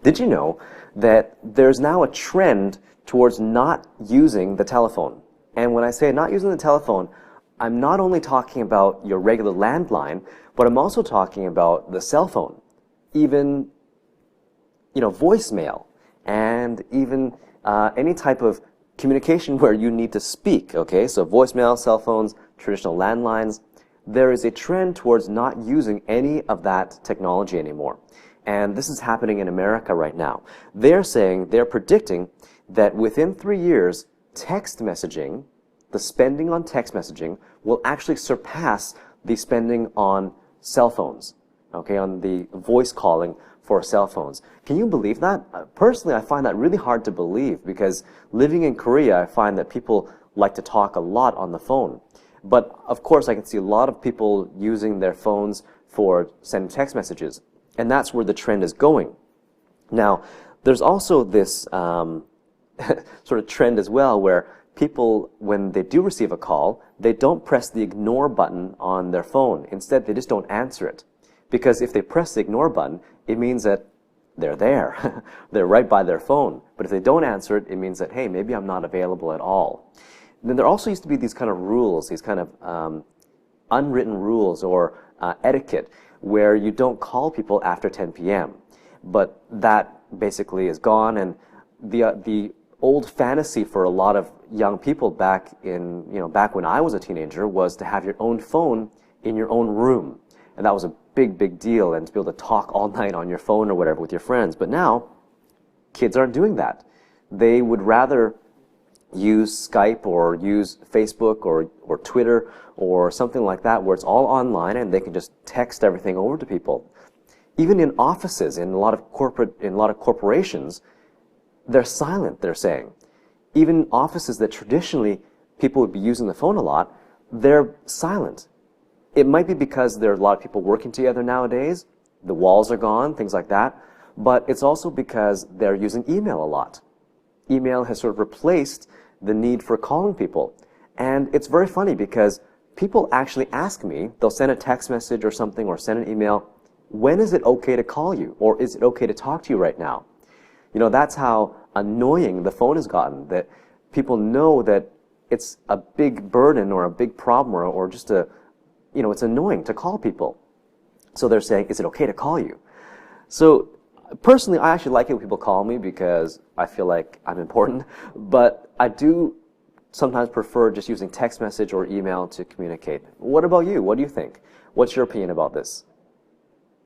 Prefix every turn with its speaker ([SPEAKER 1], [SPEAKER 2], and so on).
[SPEAKER 1] Did you know that there's now a trend towards not using the telephone? And when I say not using the telephone, I'm not only talking about your regular landline, but I'm also talking about the cell phone, even, voicemail, and even any type of communication where you need to speak, okay? So voicemail, cell phones, traditional landlines. There is a trend towards not using any of that technology anymore. And this is happening in America right now. They're predicting that within 3 years, text messaging, the spending on text messaging, will actually surpass the spending on cell phones, okay, on the voice calling for cell phones. Can you believe that? Personally, I find that really hard to believe because living in Korea, I find that people like to talk a lot on the phone. But of course, I can see a lot of people using their phones for sending text messages. And that's where the trend is going. Now, there's also this sort of trend as well where people, when they do receive a call, they don't press the ignore button on their phone. Instead, they just don't answer it. Because if they press the ignore button, it means that they're there. They're right by their phone. But if they don't answer it, it means that, hey, maybe I'm not available at all. And then there also used to be these kind of rules, these kind of unwritten rules or etiquette, where you don't call people after 10 p.m. But that basically is gone, and the old fantasy for a lot of young people back when I was a teenager was to have your own phone in your own room. And that was a big deal, and to be able to talk all night on your phone or whatever with your friends. But now, kids aren't doing that. They would rather use Skype or use Facebook or Twitter or something like that where it's all online and they can just text everything over to people. Even in offices, in a lot of corporations, they're silent, they're saying. Even offices that traditionally people would be using the phone a lot, they're silent. It might be because there are a lot of people working together nowadays, the walls are gone, things like that, but it's also because they're using email a lot. Email has sort of replaced the need for calling people. And it's very funny because people actually ask me, they'll send a text message or something or send an email, when is it okay to call you? Or is it okay to talk to you right now? That's how annoying the phone has gotten, that people know that it's a big burden or a big problem or just it's annoying to call people. So they're saying, is it okay to call you? So personally, I actually like it when people call me because I feel like I'm important, but I do sometimes prefer just using text message or email to communicate. What about you? What do you think? What's your opinion about this?